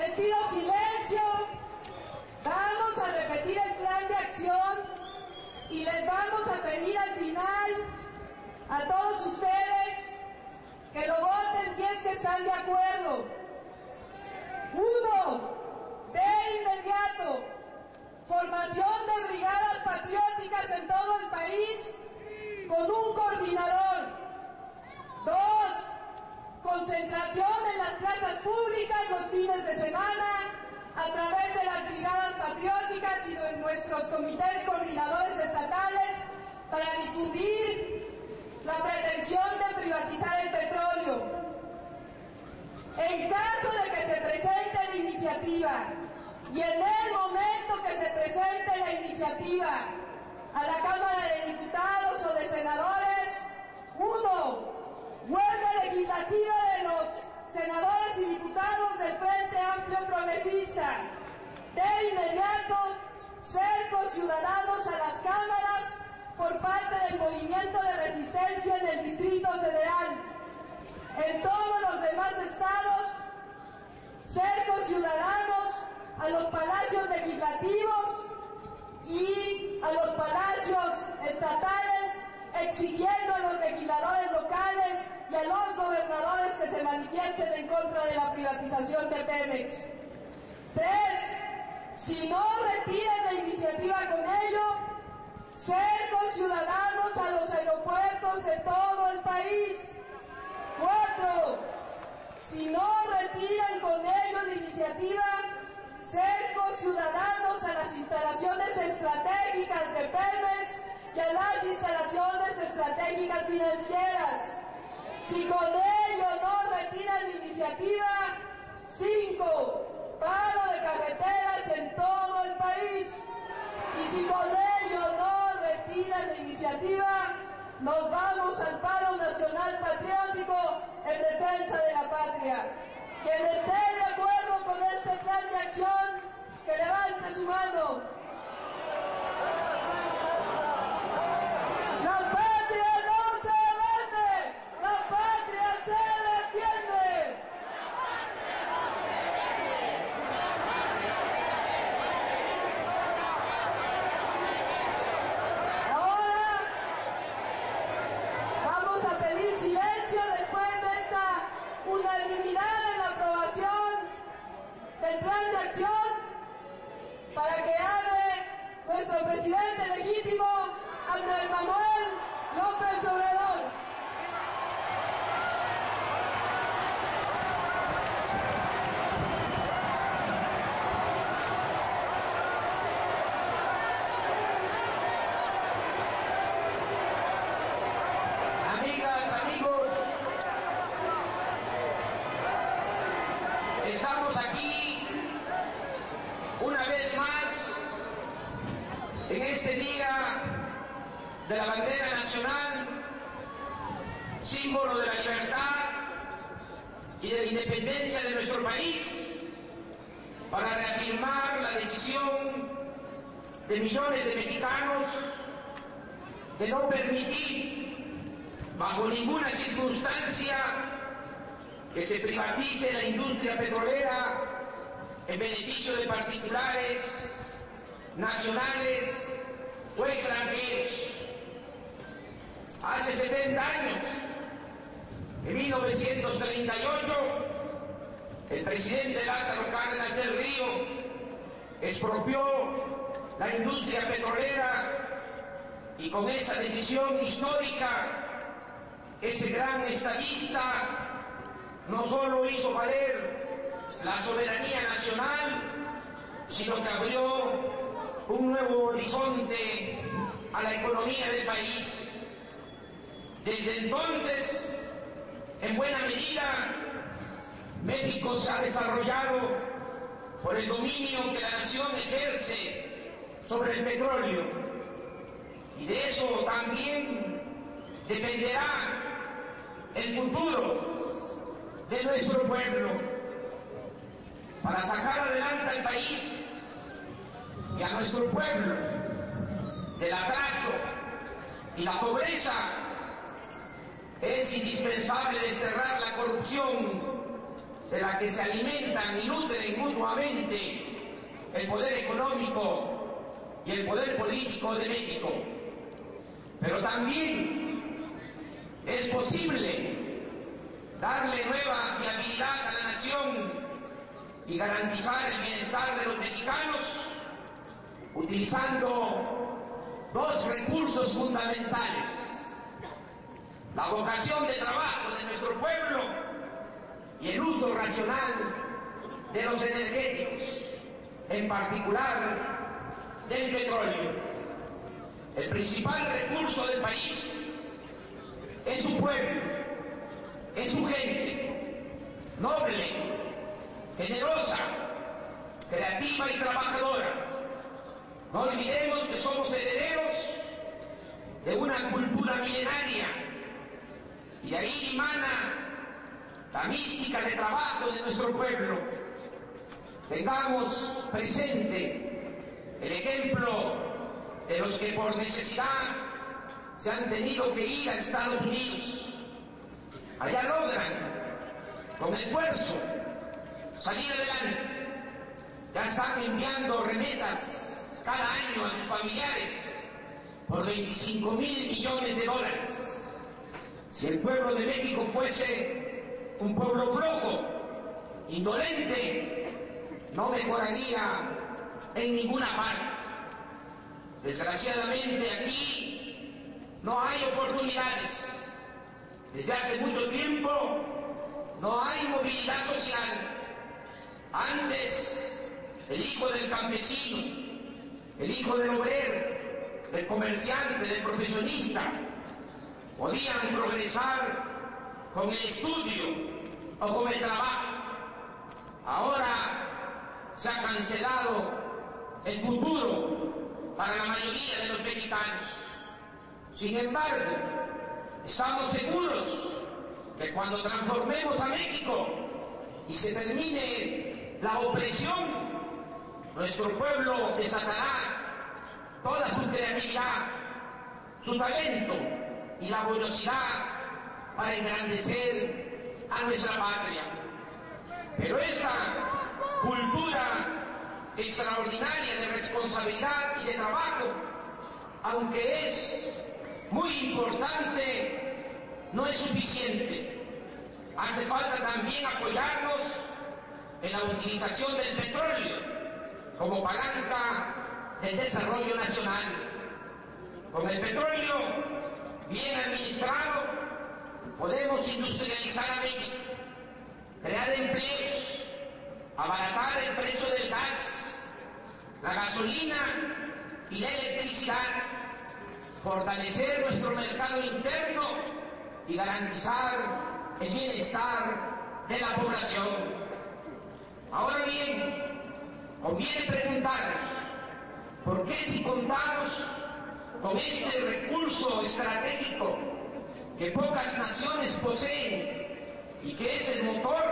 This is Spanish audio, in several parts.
Les pido silencio. Vamos a repetir el plan de acción y les vamos a pedir al final a todos ustedes que lo voten si es que están de acuerdo. 1. De inmediato, formación de brigadas patrióticas en todo el país con un coordinador. 2. Concentración en las plazas públicas los fines de semana a través de las brigadas patrióticas y de nuestros comités coordinadores estatales para difundir la pretensión de privatizar el petróleo. En caso de que se presente la iniciativa y en el momento que se presente la iniciativa a la Cámara de Diputados o de Senadores, 1. Huelga legislativa de los senadores y diputados del Frente Amplio Progresista. De inmediato, cercos ciudadanos a las cámaras por parte del Movimiento de Resistencia en el Distrito Federal. En todos los demás estados, cercos ciudadanos a los palacios legislativos y a los palacios estatales, exigiendo a los legisladores locales y a los gobernadores que se manifiesten en contra de la privatización de Pemex. 3. Si no retiran la iniciativa con ello, cercos ciudadanos a los aeropuertos de todo el país. 4. Si no retiran con ello la iniciativa, cercos ciudadanos a las instalaciones estratégicas de Pemex y a las instalaciones estratégicas financieras. Si con ello no retiran la iniciativa, 5. Paro de carreteras en todo el país. Y si con ello no retiran la iniciativa, nos vamos al paro nacional patriótico en defensa de la patria. Quien esté de acuerdo con este plan de acción, que levante su mano. La patria no se vende, la patria se defiende. Ahora vamos a pedir silencio después de esta unanimidad en la aprobación del plan de acción para que hable nuestro presidente legítimo, Andrés Manuel López Obrador. Amigas, amigos, estamos aquí una vez más en este día de la bandera nacional, símbolo de la libertad y de la independencia de nuestro país, para reafirmar la decisión de millones de mexicanos de no permitir bajo ninguna circunstancia que se privatice la industria petrolera en beneficio de particulares, nacionales o extranjeros. Hace 70 años, en 1938, el presidente Lázaro Cárdenas del Río expropió la industria petrolera y con esa decisión histórica, ese gran estadista no solo hizo valer la soberanía nacional, sino que abrió un nuevo horizonte a la economía del país. Desde entonces, en buena medida, México se ha desarrollado por el dominio que la nación ejerce sobre el petróleo, y de eso también dependerá el futuro de nuestro pueblo. Para sacar adelante al país y a nuestro pueblo del atraso y la pobreza, es indispensable desterrar la corrupción de la que se alimentan y nutren mutuamente nuevamente el poder económico y el poder político de México. Pero también es posible darle nueva viabilidad a la nación y garantizar el bienestar de los mexicanos utilizando dos recursos fundamentales: la vocación de trabajo de nuestro pueblo y el uso racional de los energéticos, en particular del petróleo. El principal recurso del país es su pueblo, es su gente, noble, generosa, creativa y trabajadora. No olvidemos que somos herederos de una cultura milenaria y de ahí emana la mística de trabajo de nuestro pueblo. Tengamos presente el ejemplo de los que por necesidad se han tenido que ir a Estados Unidos. Allá logran, con esfuerzo, salir adelante. Ya están enviando remesas cada año a sus familiares por 25.000 millones de dólares. Si el pueblo de México fuese un pueblo flojo, indolente, no mejoraría en ninguna parte. Desgraciadamente aquí no hay oportunidades. Desde hace mucho tiempo no hay movilidad social. Antes el hijo del campesino, el hijo del obrero, del comerciante, del profesionista, podían progresar con el estudio o con el trabajo. Ahora se ha cancelado el futuro para la mayoría de los mexicanos. Sin embargo, estamos seguros que cuando transformemos a México y se termine la opresión, nuestro pueblo desatará toda su creatividad, su talento y laboriosidad para engrandecer a nuestra patria. Pero esta cultura extraordinaria de responsabilidad y de trabajo, aunque es muy importante, no es suficiente. Hace falta también apoyarnos en la utilización del petróleo como palanca del desarrollo nacional. Con el petróleo bien administrado podemos industrializar a México, crear empleos, abaratar el precio del gas, la gasolina y la electricidad, fortalecer nuestro mercado interno y garantizar el bienestar de la población. Ahora bien, conviene preguntarnos, ¿por qué si contamos con este recurso estratégico que pocas naciones poseen y que es el motor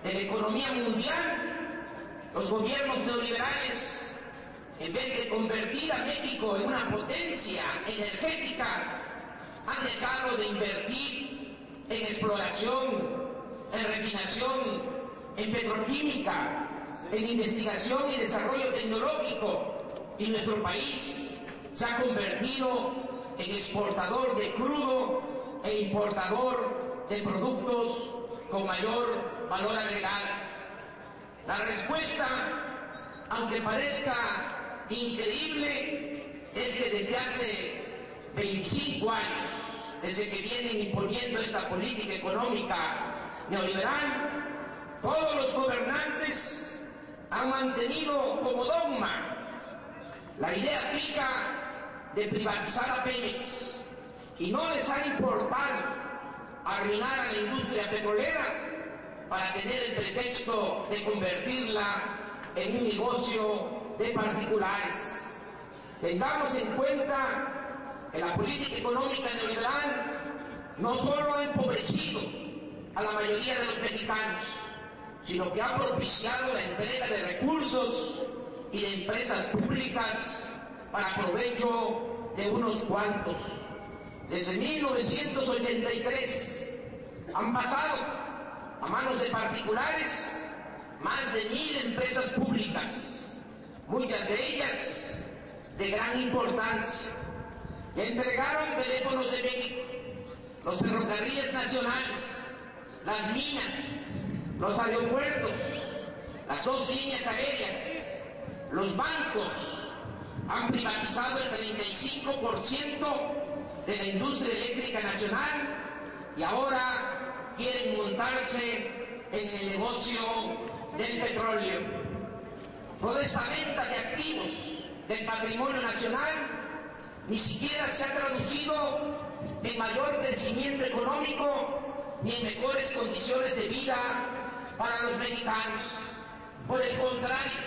de la economía mundial, los gobiernos neoliberales, en vez de convertir a México en una potencia energética, han dejado de invertir en exploración, en refinación, en petroquímica, en investigación y desarrollo tecnológico, y nuestro país se ha convertido en exportador de crudo e importador de productos con mayor valor agregado? La respuesta, aunque parezca increíble, es que desde hace 25 años, desde que vienen imponiendo esta política económica neoliberal, todos los gobernantes han mantenido como dogma la idea fija de privatizar a Pemex, y no les ha importado arruinar a la industria petrolera para tener el pretexto de convertirla en un negocio de particulares. Tengamos en cuenta que la política económica neoliberal no solo ha empobrecido a la mayoría de los mexicanos, sino que ha propiciado la entrega de recursos y de empresas públicas para provecho de unos cuantos. Desde 1983 han pasado a manos de particulares más de 1000 empresas públicas, muchas de ellas de gran importancia. Entregaron Teléfonos de México, los ferrocarriles nacionales, las minas, los aeropuertos, las 2 líneas aéreas, los bancos. Han privatizado el 35% de la industria eléctrica nacional y ahora quieren montarse en el negocio del petróleo. Toda esta venta de activos del patrimonio nacional ni siquiera se ha traducido en mayor crecimiento económico ni en mejores condiciones de vida para los mexicanos. Por el contrario,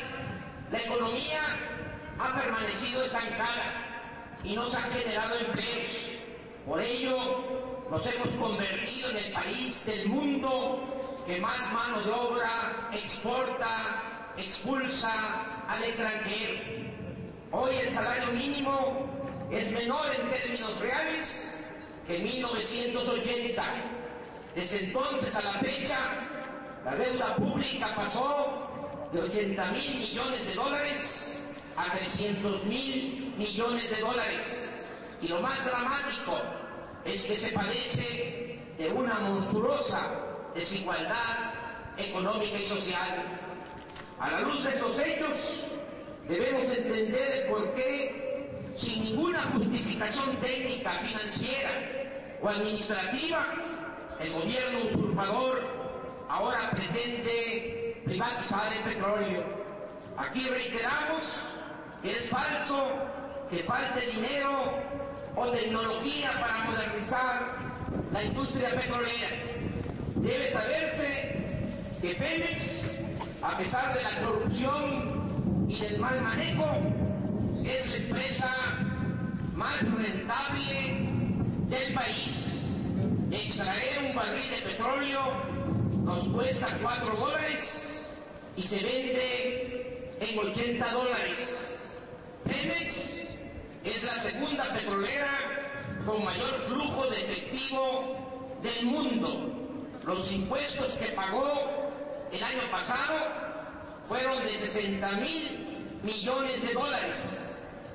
la economía ha permanecido estancada y no se han generado empleos. Por ello, nos hemos convertido en el país del mundo que más mano de obra exporta, expulsa al extranjero. Hoy el salario mínimo es menor en términos reales que en 1980. Desde entonces a la fecha, la deuda pública pasó de 80,000 millones de dólares a 300,000 millones de dólares. Y lo más dramático es que se padece de una monstruosa desigualdad económica y social. A la luz de esos hechos, debemos entender el por qué, sin ninguna justificación técnica, financiera o administrativa, el gobierno usurpador ahora pretende privatizar el petróleo. Aquí reiteramos que es falso que falte dinero o tecnología para modernizar la industria petrolera. Debe saberse que Pemex, a pesar de la corrupción y del mal manejo, es la empresa más rentable del país. Extraer un barril de petróleo nos cuesta $4 y se vende en $80. Pemex es la segunda petrolera con mayor flujo de efectivo del mundo. Los impuestos que pagó el año pasado fueron de $60,000 millones,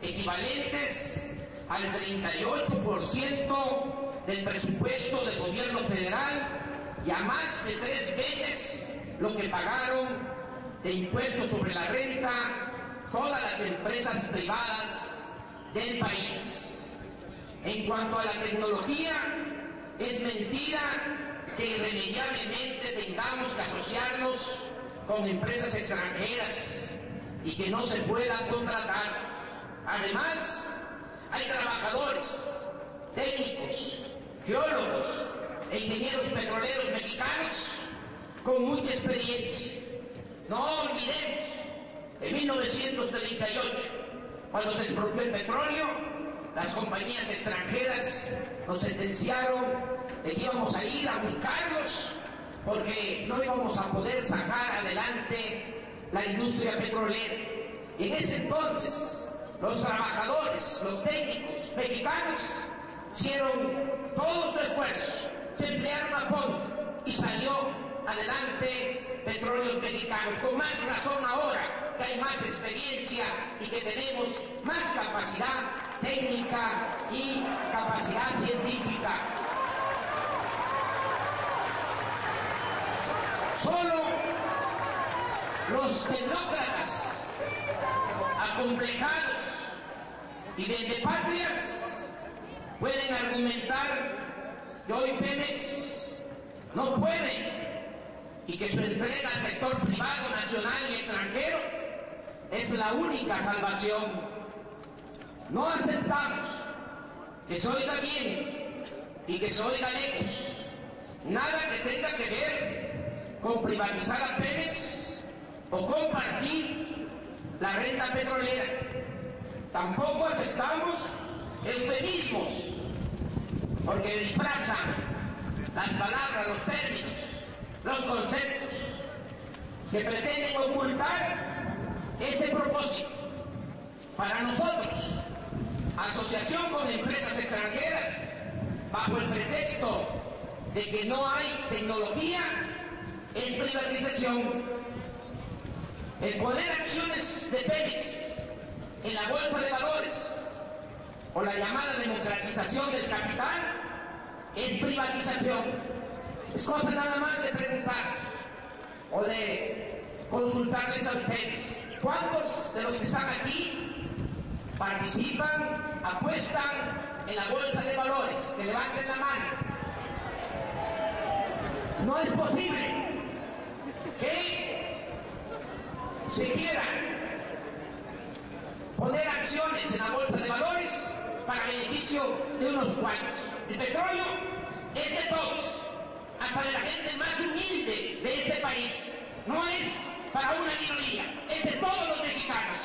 equivalentes al 38% del presupuesto del gobierno federal y a más de 3 veces lo que pagaron de impuestos sobre la renta todas las empresas privadas del país. En cuanto a la tecnología, es mentira que irremediablemente tengamos que asociarnos con empresas extranjeras y que no se pueda contratar. Además, hay trabajadores, técnicos, geólogos e ingenieros petroleros mexicanos con mucha experiencia. No olvidemos, en 1938, cuando se expropió el petróleo, las compañías extranjeras nos sentenciaron de que íbamos a ir a buscarlos porque no íbamos a poder sacar adelante la industria petrolera. Y en ese entonces, los trabajadores, los técnicos mexicanos hicieron todo su esfuerzo, se emplearon a fondo y salió adelante Petróleos Mexicanos, con más razón ahora que hay más experiencia y que tenemos más capacidad técnica y capacidad científica. Solo los tecnócratas acomplejados y vendepatrias pueden argumentar que hoy Pemex no puede y que su entrega al sector privado, nacional y extranjero es la única salvación. No aceptamos que se oiga bien y que se oiga lejos nada que tenga que ver con privatizar a Pemex o compartir la renta petrolera. Tampoco aceptamos eufemismos, porque disfrazan las palabras, los términos, los conceptos, que pretenden ocultar ese propósito. Para nosotros, asociación con empresas extranjeras, bajo el pretexto de que no hay tecnología, es privatización. El poner acciones de Pemex en la bolsa de valores o la llamada democratización del capital es privatización. Es cosa nada más de preguntar o de consultarles a ustedes. ¿Cuántos de los que están aquí participan, apuestan en la bolsa de valores? Que levanten la mano. No es posible que se quiera poner acciones en la bolsa de valores para beneficio de unos cuantos. El petróleo es de todos, hasta de la gente más humilde de este país. No es para una minoría, es de todos los mexicanos.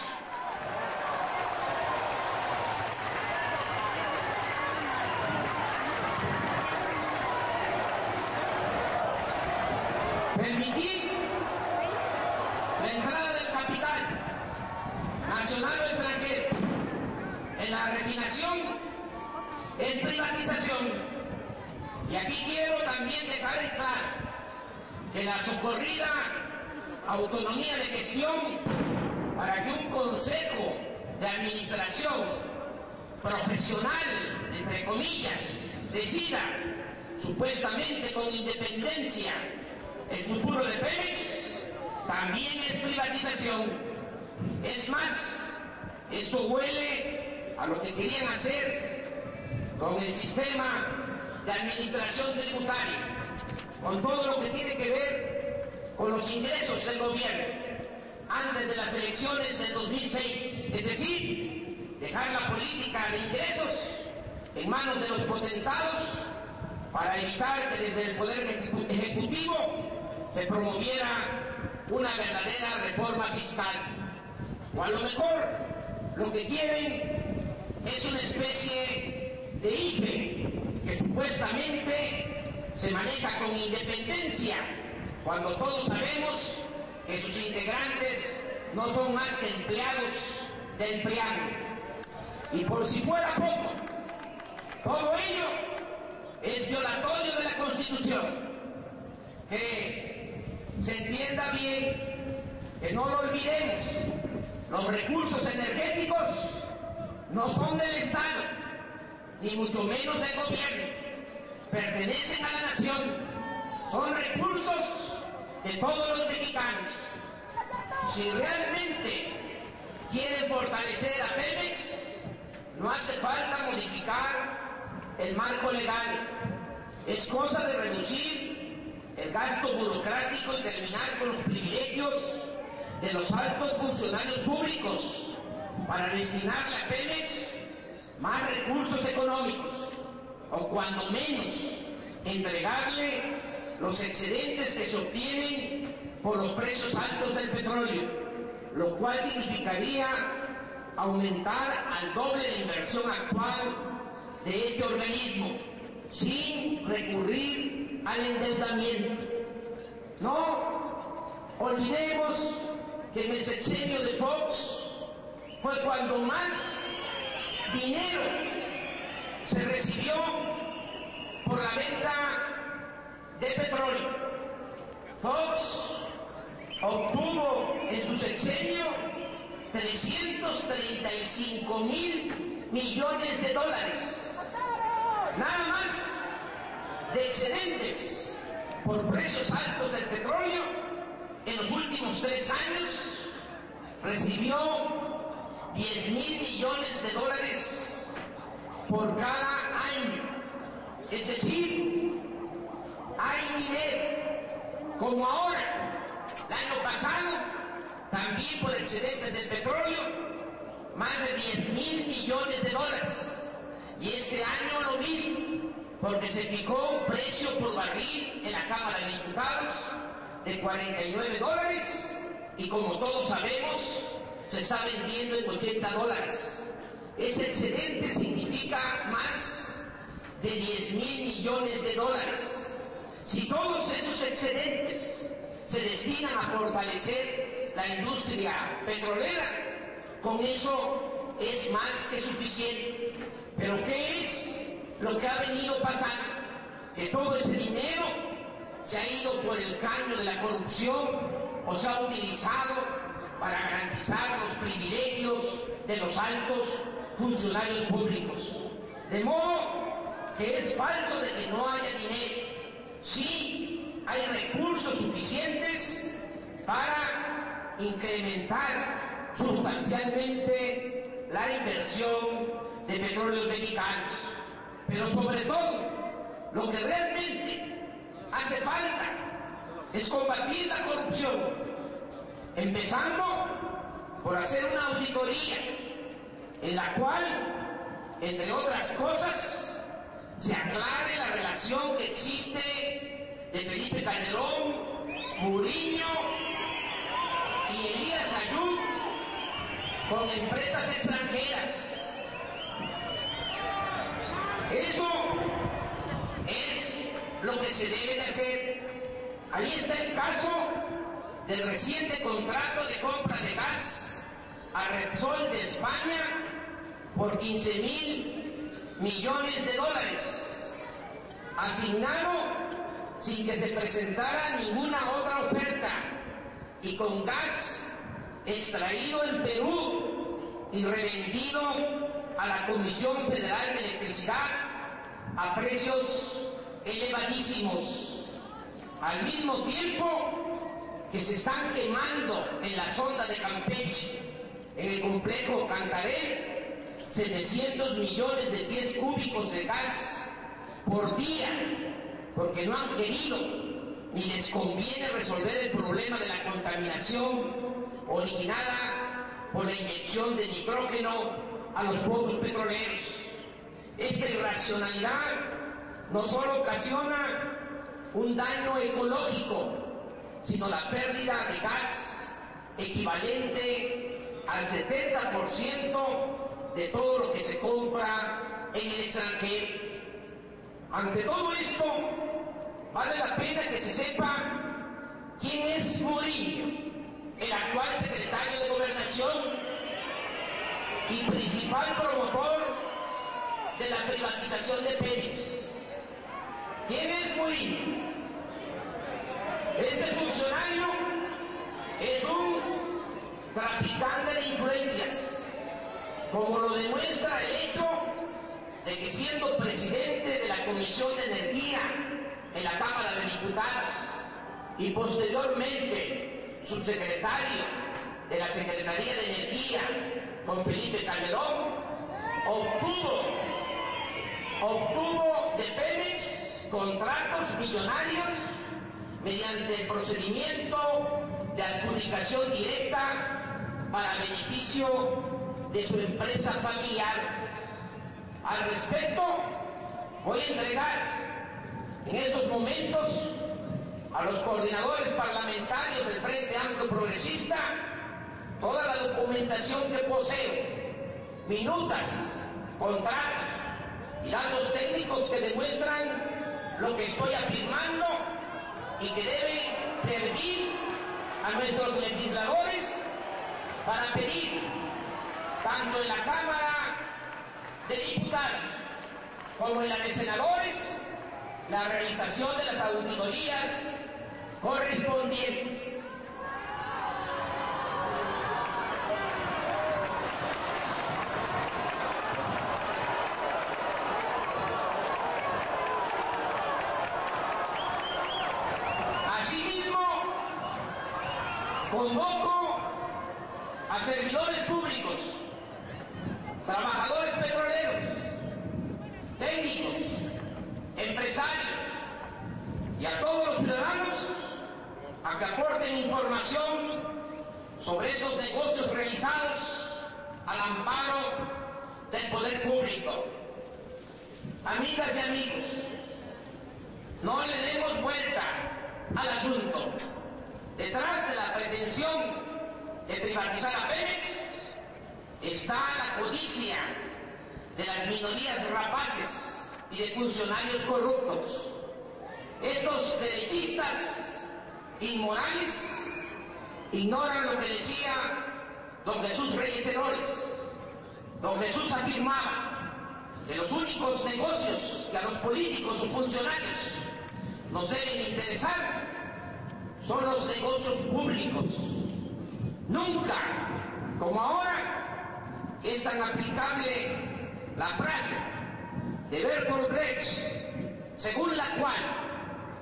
Permitir la entrada del capital nacional o extranjero en la refinación es privatización. Y aquí quiero también dejar en claro que la socorrida autonomía de gestión para que un consejo de administración profesional, entre comillas, decida supuestamente con independencia el futuro de Pemex, también es privatización. Es más, esto huele a lo que querían hacer con el sistema de administración tributaria, con todo lo que tiene que ver con los ingresos del gobierno antes de las elecciones del 2006, es decir, dejar la política de ingresos en manos de los potentados para evitar que desde el Poder Ejecutivo se promoviera una verdadera reforma fiscal. O a lo mejor lo que quieren es una especie de IFE que supuestamente se maneja con independencia, cuando todos sabemos que sus integrantes no son más que empleados del PRIAN. Y por si fuera poco, todo ello es violatorio de la Constitución. Que se entienda bien, que no lo olvidemos, los recursos energéticos no son del Estado, ni mucho menos del gobierno, pertenecen a la nación, son recursos de todos los mexicanos. Si realmente quieren fortalecer a Pemex, no hace falta modificar el marco legal, es cosa de reducir el gasto burocrático y terminar con los privilegios de los altos funcionarios públicos para destinarle a Pemex más recursos económicos, o cuando menos entregarle los excedentes que se obtienen por los precios altos del petróleo, lo cual significaría aumentar al doble la inversión actual de este organismo, sin recurrir al endeudamiento. No olvidemos que en el sexenio de Fox fue cuando más dinero se recibió por la venta de petróleo. Fox obtuvo en su sexenio 335,000 millones de dólares, nada más de excedentes por precios altos del petróleo. En los últimos 3 años recibió 10,000 millones de dólares por cada año. Es decir, hay dinero, como ahora, el año pasado, también por excedentes del petróleo, más de 10,000 millones de dólares. Y este año lo mismo, porque se fijó un precio por barril en la Cámara de Diputados de $49, y como todos sabemos, se está vendiendo en $80. Ese excedente significa más de 10,000 millones de dólares. Si todos esos excedentes se destinan a fortalecer la industria petrolera, con eso es más que suficiente. Pero ¿qué es lo que ha venido pasando? Que todo ese dinero se ha ido por el caño de la corrupción, o se ha utilizado para garantizar los privilegios de los altos funcionarios públicos. De modo que es falso de que no haya dinero. Sí hay recursos suficientes para incrementar sustancialmente la inversión de petróleos mexicanos. Pero sobre todo, lo que realmente hace falta es combatir la corrupción, empezando por hacer una auditoría en la cual, entre otras cosas, se aclare la relación que existe de Felipe Calderón, Murillo y Elías Ayub con empresas extranjeras. Eso es lo que se debe de hacer. Ahí está el caso del reciente contrato de compra de gas a Repsol de España por 15,000 millones de dólares, asignado sin que se presentara ninguna otra oferta y con gas extraído en Perú y revendido a la Comisión Federal de Electricidad a precios elevadísimos, al mismo tiempo que se están quemando en la sonda de Campeche, en el complejo Cantarell, 700 millones de pies cúbicos de gas por día, porque no han querido ni les conviene resolver el problema de la contaminación originada por la inyección de nitrógeno a los pozos petroleros. Esta irracionalidad no solo ocasiona un daño ecológico, sino la pérdida de gas equivalente al 70% de todo lo que se compra en el extranjero. Ante todo esto, vale la pena que se sepa quién es Murillo, el actual secretario de Gobernación y principal promotor de la privatización de Pemex. ¿Quién es Murillo? Este funcionario es un traficante de influencias, como lo demuestra el hecho de que siendo presidente de la Comisión de Energía en la Cámara de Diputados y posteriormente subsecretario de la Secretaría de Energía con Felipe Calderón, obtuvo de Pemex contratos millonarios mediante el procedimiento de adjudicación directa para beneficio de su empresa familiar. Al respecto, voy a entregar en estos momentos a los coordinadores parlamentarios del Frente Amplio Progresista toda la documentación que poseo, minutas, contratos y datos técnicos que demuestran lo que estoy afirmando y que deben servir a nuestros legisladores para pedir, tanto en la Cámara de Diputados como en la de Senadores, la realización de las auditorías correspondientes. Convoco a servidores públicos, trabajadores petroleros, técnicos, empresarios y a todos los ciudadanos a que aporten información sobre estos negocios realizados al amparo del poder público. Amigas y amigos, no le demos vuelta al asunto. Detrás de la pretensión de privatizar a Pemex está la codicia de las minorías rapaces y de funcionarios corruptos. Estos derechistas inmorales ignoran lo que decía don Jesús Reyes Heroles. Don Jesús afirmaba que los únicos negocios que a los políticos o funcionarios nos deben interesar son los negocios públicos. Nunca, como ahora, es tan aplicable la frase de Bertolt Brecht, según la cual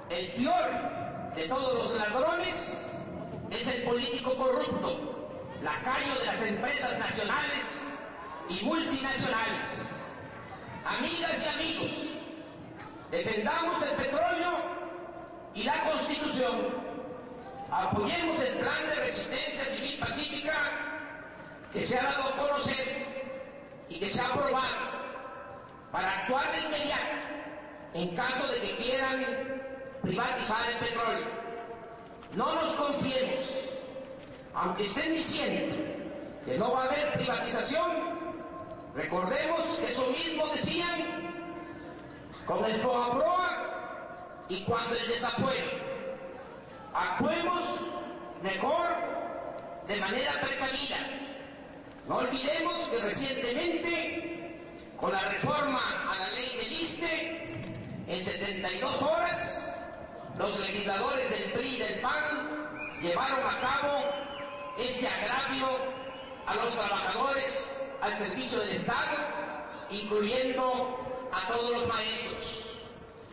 el peor de todos los ladrones es el político corrupto, lacayo de las empresas nacionales y multinacionales. Amigas y amigos, defendamos el petróleo y la Constitución. Apoyemos el plan de resistencia civil pacífica que se ha dado a conocer y que se ha aprobado para actuar de inmediato en caso de que quieran privatizar el petróleo. No nos confiemos, aunque estén diciendo que no va a haber privatización. Recordemos que eso mismo decían con el FOAPROA y cuando el desafuero. Actuemos mejor de manera precavida. No olvidemos que recientemente, con la reforma a la ley del ISSSTE, en 72 horas, los legisladores del PRI y del PAN llevaron a cabo este agravio a los trabajadores al servicio del Estado, incluyendo a todos los maestros.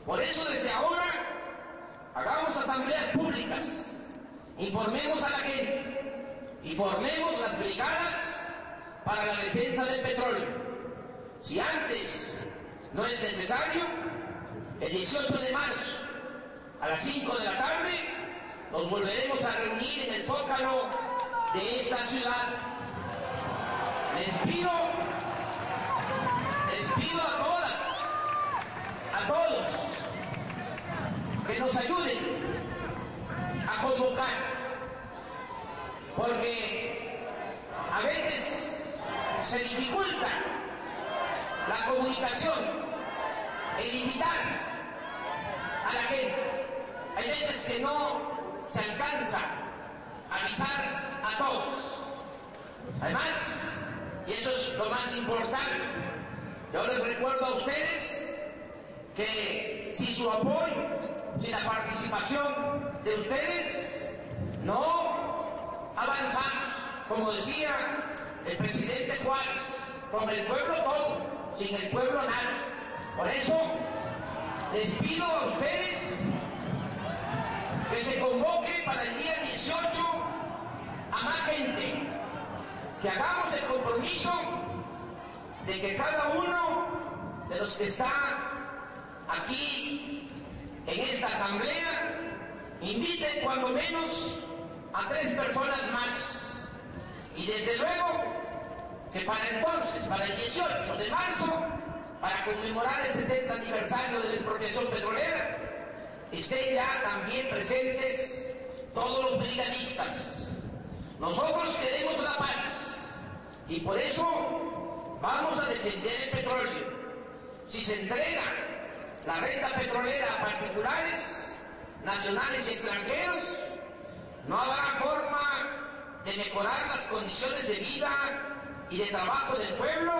Por eso, desde ahora, hagamos asambleas públicas, informemos a la gente y formemos las brigadas para la defensa del petróleo. Si antes no es necesario, el 18 de marzo a las 5 de la tarde nos volveremos a reunir en el Zócalo de esta ciudad. Les pido a todas, a todos, que nos ayuden a convocar, porque a veces se dificulta la comunicación, el invitar a la gente. Hay veces que no se alcanza a avisar a todos. Además, y eso es lo más importante, yo les recuerdo a ustedes que sin su apoyo, sin la participación de ustedes, no avanzamos. Como decía el presidente Juárez, con el pueblo todo, sin el pueblo nada. Por eso les pido a ustedes que se convoque para el día 18 a más gente, que hagamos el compromiso de que cada uno de los que está aquí en esta asamblea invite cuando menos a 3 personas más, y desde luego que para entonces, para el 18 de marzo, para conmemorar el 70 aniversario de la expropiación petrolera, estén ya también presentes todos los brigadistas. Nosotros queremos la paz y por eso vamos a defender el petróleo. Si se entrega la renta petrolera a particulares, nacionales y extranjeros, no habrá forma de mejorar las condiciones de vida y de trabajo del pueblo,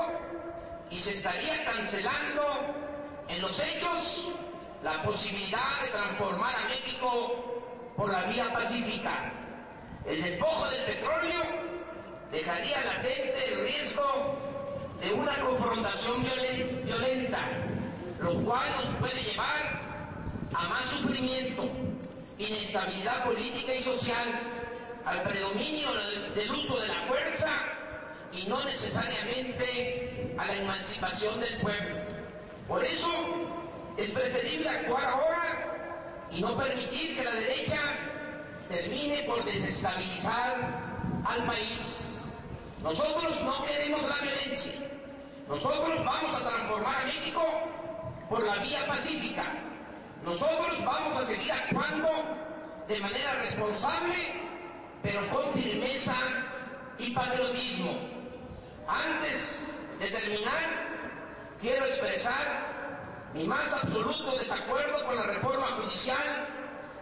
y se estaría cancelando en los hechos la posibilidad de transformar a México por la vía pacífica. El despojo del petróleo dejaría latente el riesgo de una confrontación violenta, lo cual nos puede llevar a más sufrimiento, inestabilidad política y social, al predominio del uso de la fuerza y no necesariamente a la emancipación del pueblo. Por eso es preferible actuar ahora y no permitir que la derecha termine por desestabilizar al país. Nosotros no queremos la violencia. Nosotros vamos a transformar a México por la vía pacífica. Nosotros vamos a seguir actuando de manera responsable, pero con firmeza y patriotismo. Antes de terminar, quiero expresar mi más absoluto desacuerdo con la reforma judicial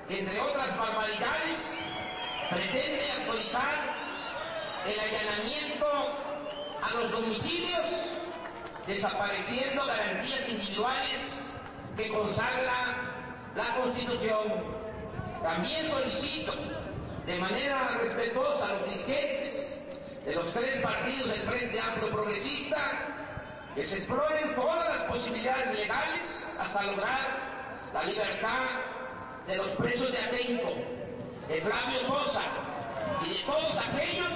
que, entre otras barbaridades, pretende autorizar el allanamiento a los domicilios, desapareciendo garantías individuales que consagra la Constitución. También solicito de manera respetuosa a los dirigentes de los tres partidos del Frente Amplio Progresista que se exploren todas las posibilidades legales hasta lograr la libertad de los presos de Atenco, de Flavio Sosa y de todos aquellos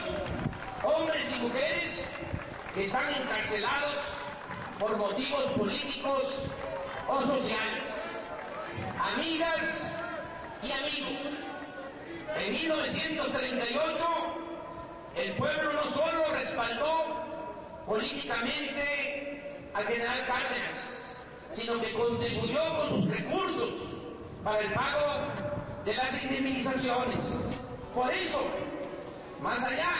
hombres y mujeres que están encarcelados por motivos políticos o sociales. Amigas y amigos, en 1938 el pueblo no solo respaldó políticamente al general Cárdenas, sino que contribuyó con sus recursos para el pago de las indemnizaciones. Por eso, más allá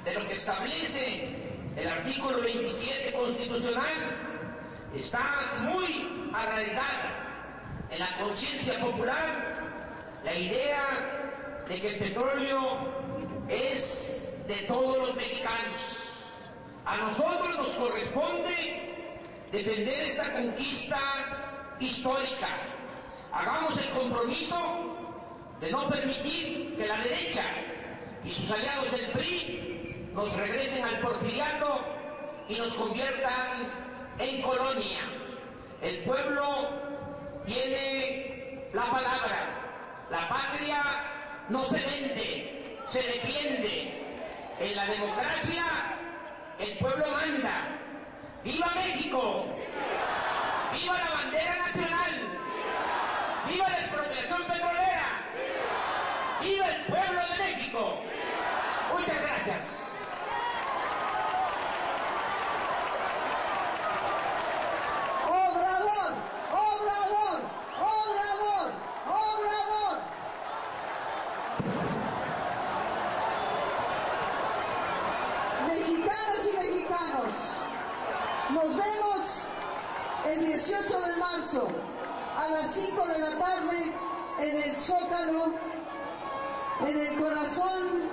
de lo que establece el artículo 27 constitucional, está muy arraigada en la conciencia popular la idea de que el petróleo es de todos los mexicanos. A nosotros nos corresponde defender esta conquista histórica. Hagamos el compromiso de no permitir que la derecha y sus aliados del PRI nos regresen al porfiriato y nos conviertan en colonia. El pueblo tiene la palabra. La patria no se vende, se defiende. En la democracia el pueblo manda. ¡Viva México! ¡Viva la bandera nacional! ¡Viva la expropiación petrolera! ¡Viva el pueblo de México! Muchas gracias. ¡Obrador! ¡Obrador! ¡Obrador! ¡Obrador! Mexicanas y mexicanos, nos vemos el 18 de marzo a las 5 de la tarde en el Zócalo, en el corazón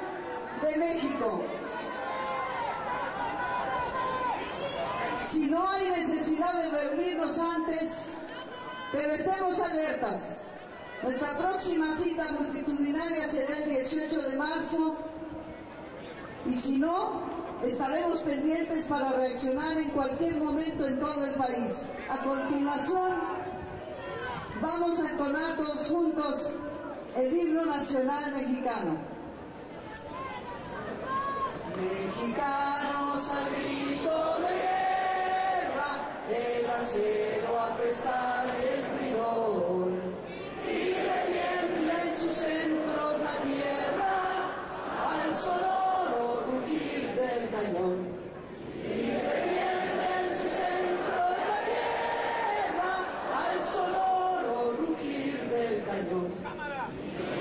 de México. Si no hay necesidad de reunirnos antes, pero estemos alertas. Nuestra próxima cita multitudinaria será el 18 de marzo y si no, estaremos pendientes para reaccionar en cualquier momento en todo el país. A continuación, vamos a entonar todos juntos el himno nacional mexicano. Mexicanos al grito de guerra, el acero apresta el bridón, y retiembla en sus centros la tierra, al sonoro rugir del cañón. Y retiembla en sus centros la tierra, al sonoro rugir del cañón.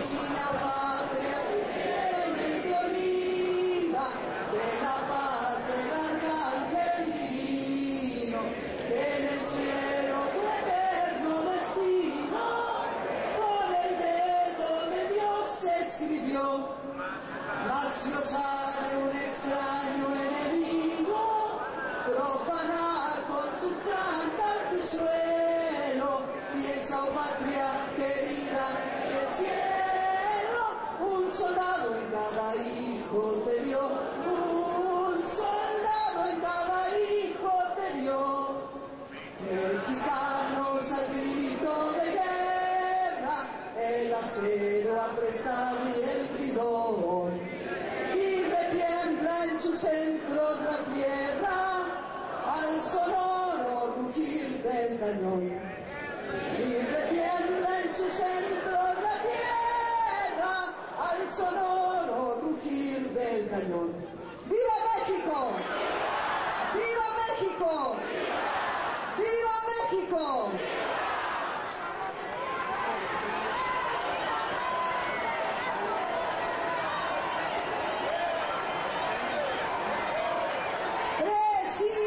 Si la patria pusieres de oliva, de la paz el arcángel divino, en el cielo tu eterno destino, por el dedo de Dios escribió. Mas yo sale un extraño enemigo, profanar con sus plantas tu suelo, piensa, oh patria querida, el cielo un soldado en cada hijo te dio, un soldado en cada hijo te dio. Mexicanos al grito de guerra, el acero aprestado y el bridón, y retiembla en sus centros la tierra, al sonoro rugir del cañón. Y retiembla en sus centros la tierra, al sonoro rugir del cañón. ¡Viva México! ¡Viva México! ¡Viva México! ¡Presidente!